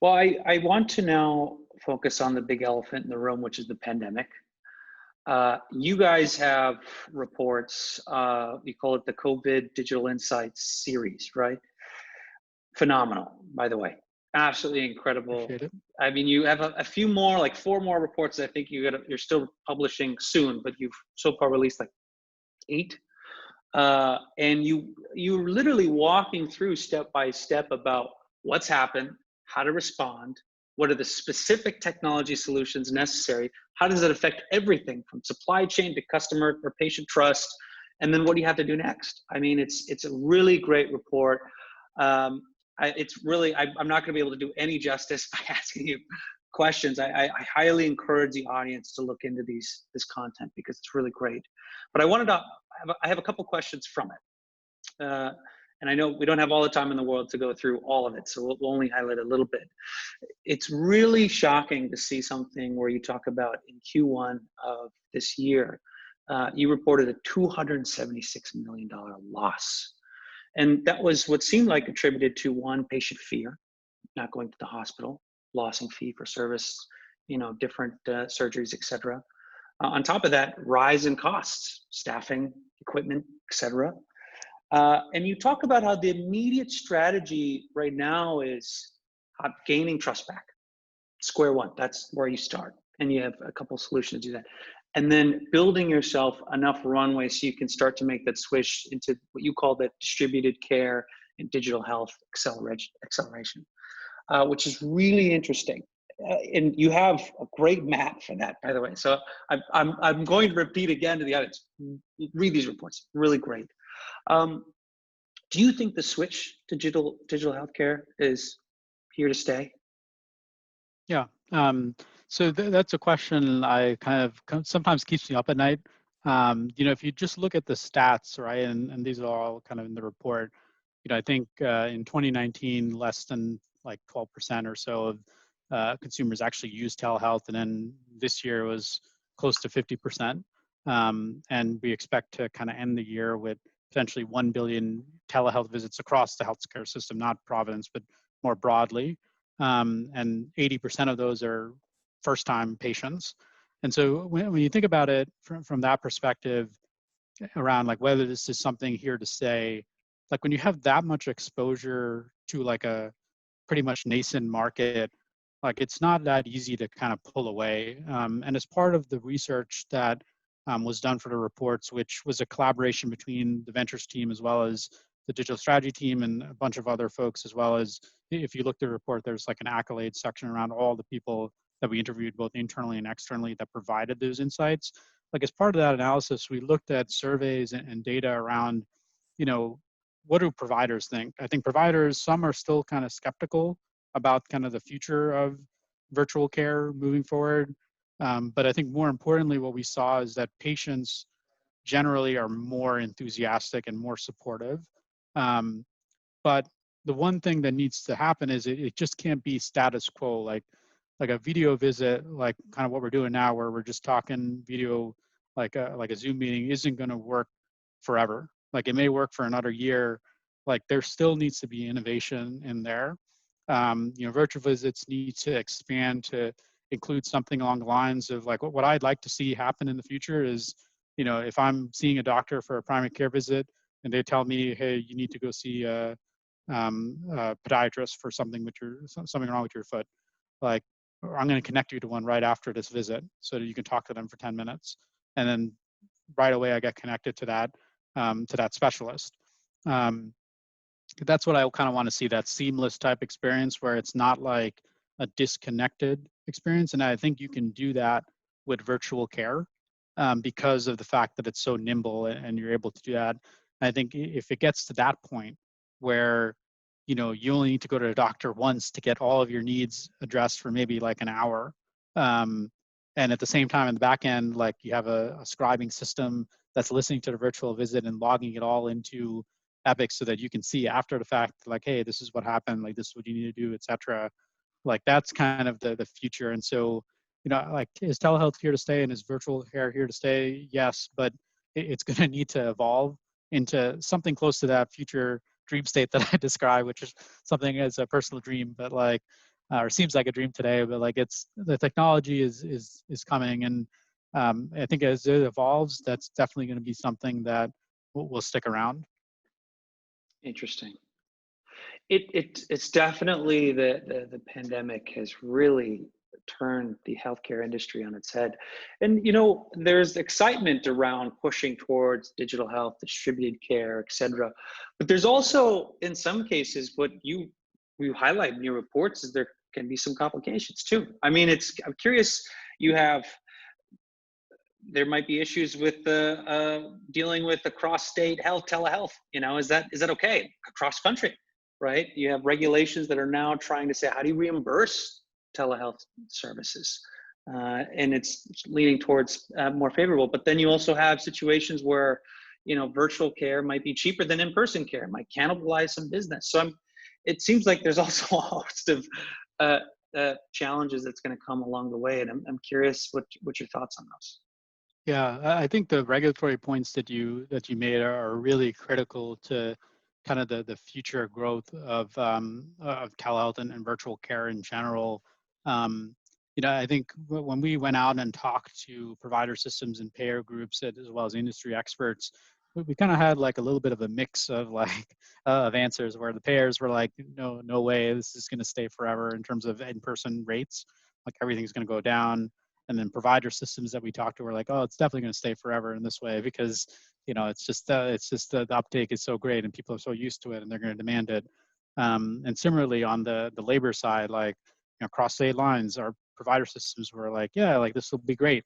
Well, I want to now focus on the big elephant in the room, which is the pandemic. You guys have reports, you call it the COVID Digital Insights series, right? Phenomenal, by the way. Absolutely incredible. Appreciate it. I mean, you have a few more, like four more reports. I think you're still publishing soon, but you've so far released like 8. And you're literally walking through step by step about what's happened, how to respond, what are the specific technology solutions necessary, how does it affect everything from supply chain to customer or patient trust, and then what do you have to do next? I mean, it's a really great report. I'm not going to be able to do any justice by asking you questions. I highly encourage the audience to look into this content because it's really great. But I have a couple questions from it. And I know we don't have all the time in the world to go through all of it, so we'll only highlight a little bit. It's really shocking to see something where you talk about in Q1 of this year, you reported a $276 million loss. And that was what seemed like attributed to one, patient fear, not going to the hospital, loss in fee for service, different surgeries, et cetera. On top of that, rise in costs, staffing, equipment, et cetera. And you talk about how the immediate strategy right now is gaining trust back. Square one, that's where you start. And you have a couple of solutions to do that. And then building yourself enough runway so you can start to make that switch into what you call that distributed care and digital health acceleration, which is really interesting. And you have a great map for that, by the way. So I'm going to repeat again to the audience. Read these reports, really great. Do you think the switch to digital healthcare is here to stay? Yeah. So that's a question I sometimes keeps me up at night. If you just look at the stats, right, and these are all kind of in the report, I think in 2019, less than like 12% or so of consumers actually used telehealth, and then this year was close to 50%. And we expect to kind of end the year with potentially 1 billion telehealth visits across the healthcare system, not Providence, but more broadly. And 80% of those are first-time patients. And so when you think about it from that perspective, around like whether this is something here to stay, like when you have that much exposure to like a pretty much nascent market, like it's not that easy to kind of pull away. And as part of the research that was done for the reports, which was a collaboration between the ventures team as well as the digital strategy team and a bunch of other folks, as well as if you look at the report, there's like an accolade section around all the people that we interviewed both internally and externally that provided those insights. Like as part of that analysis, we looked at surveys and data around, what do providers think? I think providers, some are still kind of skeptical about kind of the future of virtual care moving forward. But I think more importantly, what we saw is that patients generally are more enthusiastic and more supportive. But the one thing that needs to happen is it just can't be status quo, like a video visit, like kind of what we're doing now, where we're just talking video, like a Zoom meeting isn't going to work forever. Like it may work for another year. Like there still needs to be innovation in there. Virtual visits need to expand to include something along the lines of like what I'd like to see happen in the future is, if I'm seeing a doctor for a primary care visit and they tell me, hey, you need to go see a podiatrist for something wrong with your foot, like I'm going to connect you to one right after this visit so that you can talk to them for 10 minutes. And then right away I get connected to that specialist. That's what I kind of want to see, that seamless type experience where it's not like a disconnected experience. And I think you can do that with virtual care because of the fact that it's so nimble and you're able to do that. And I think if it gets to that point where, you only need to go to the doctor once to get all of your needs addressed for maybe like an hour. And at the same time in the back end, like you have a scribing system that's listening to the virtual visit and logging it all into Epic so that you can see after the fact, like, hey, this is what happened, like this is what you need to do, etc. Like that's kind of the future. And so, like is telehealth here to stay and is virtual care here to stay? Yes, but it's going to need to evolve into something close to that future dream state that I described, which is something as a personal dream, but like or seems like a dream today, but like it's the technology is coming, and I think as it evolves, that's definitely going to be something that will stick around. Interesting. It's definitely the pandemic has really turned the healthcare industry on its head. And there's excitement around pushing towards digital health, distributed care, et cetera. But there's also, in some cases, what you highlight in your reports is there can be some complications too. I mean, I'm curious, you have there might be issues with the dealing with the cross-state health telehealth. Is that okay across country, right? You have regulations that are now trying to say, how do you reimburse telehealth services? And it's leaning towards more favorable. But then you also have situations where virtual care might be cheaper than in-person care, might cannibalize some business. So it seems like there's also a host of challenges that's going to come along the way, and I'm curious what your thoughts on those. Yeah, I think the regulatory points that you made are really critical to kind of the future growth of telehealth and virtual care in general. I think when we went out and talked to provider systems and payer groups as well as industry experts, we kind of had like a little bit of a mix of like of answers where the payers were like, no way, this is going to stay forever in terms of in-person rates, like everything's going to go down. And then provider systems that we talked to were like, oh, it's definitely going to stay forever in this way because it's just the uptake is so great and people are so used to it and they're going to demand it. And similarly on the labor side, like across state lines, our provider systems were like, yeah, like this will be great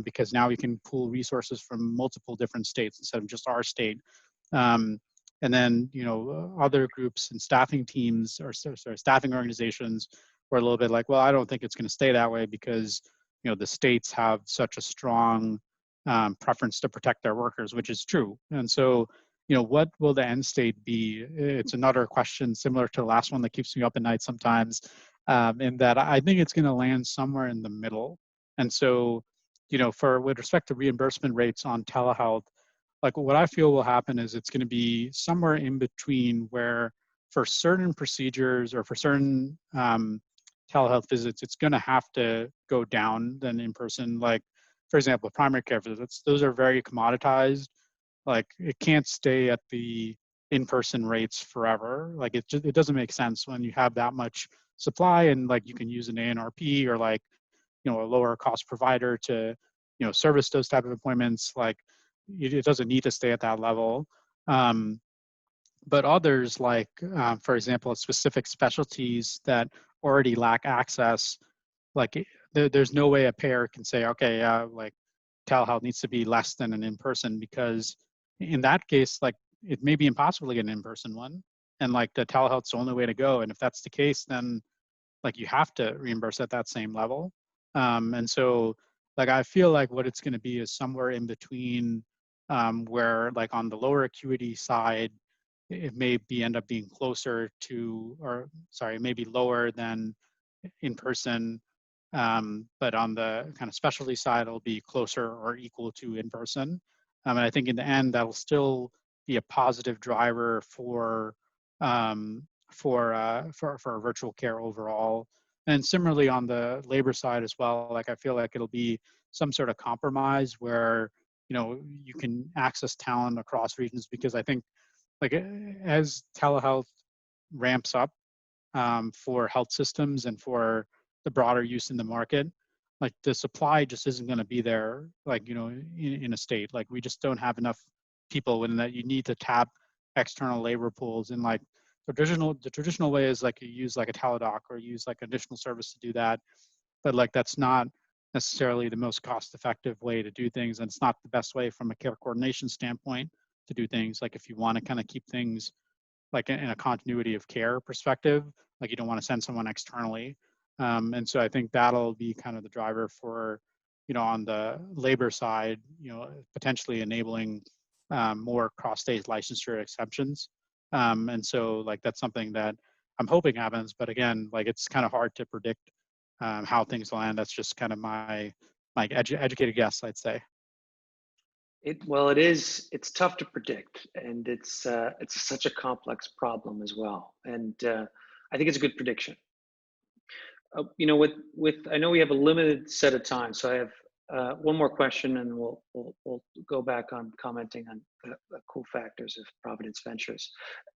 because now we can pool resources from multiple different states instead of just our state. And then other groups and staffing teams or staffing organizations were a little bit like, well, I don't think it's going to stay that way because the states have such a strong preference to protect their workers, which is true. And so, what will the end state be? It's another question similar to the last one that keeps me up at night sometimes, in that I think it's going to land somewhere in the middle. And so, with respect to reimbursement rates on telehealth, like what I feel will happen is it's going to be somewhere in between where for certain procedures or for certain telehealth visits, it's going to have to go down than in person. Like, for example, primary care visits, those are very commoditized. Like, it can't stay at the in-person rates forever. Like, it doesn't make sense when you have that much supply and like you can use an ANRP or like, a lower cost provider to, service those type of appointments. Like, it doesn't need to stay at that level. But others, like, for example, specific specialties that already lack access, like there's no way a payer can say, okay, like telehealth needs to be less than an in-person because in that case, like it may be impossible to get an in-person one. And like the telehealth's the only way to go. And if that's the case, then like you have to reimburse at that same level. And so like I feel like what it's going to be is somewhere in between where like on the lower acuity side, it may end up being closer to, or sorry, maybe lower than in person. But on the kind of specialty side, it'll be closer or equal to in person. And I think in the end, that'll still be a positive driver for virtual care overall. And similarly on the labor side as well, like I feel like it'll be some sort of compromise where you can access talent across regions because I think like as telehealth ramps up for health systems and for the broader use in the market, like the supply just isn't going to be there, like, in a state. Like we just don't have enough people within that. You need to tap external labor pools. And like the traditional way is like you use like a teledoc or use like additional service to do that. But like that's not necessarily the most cost effective way to do things. And it's not the best way from a care coordination standpoint to do things. Like if you want to kind of keep things like in a continuity of care perspective, like you don't want to send someone externally. And so I think that'll be kind of the driver for, on the labor side, potentially enabling more cross-state licensure exceptions. And so like that's something that I'm hoping happens, but again, like it's kind of hard to predict how things land. That's just kind of my educated guess, I'd say. It's tough to predict, and it's such a complex problem as well. And I think it's a good prediction. with I know we have a limited set of time, so I have one more question, and we'll go back on commenting on the cool factors of Providence Ventures.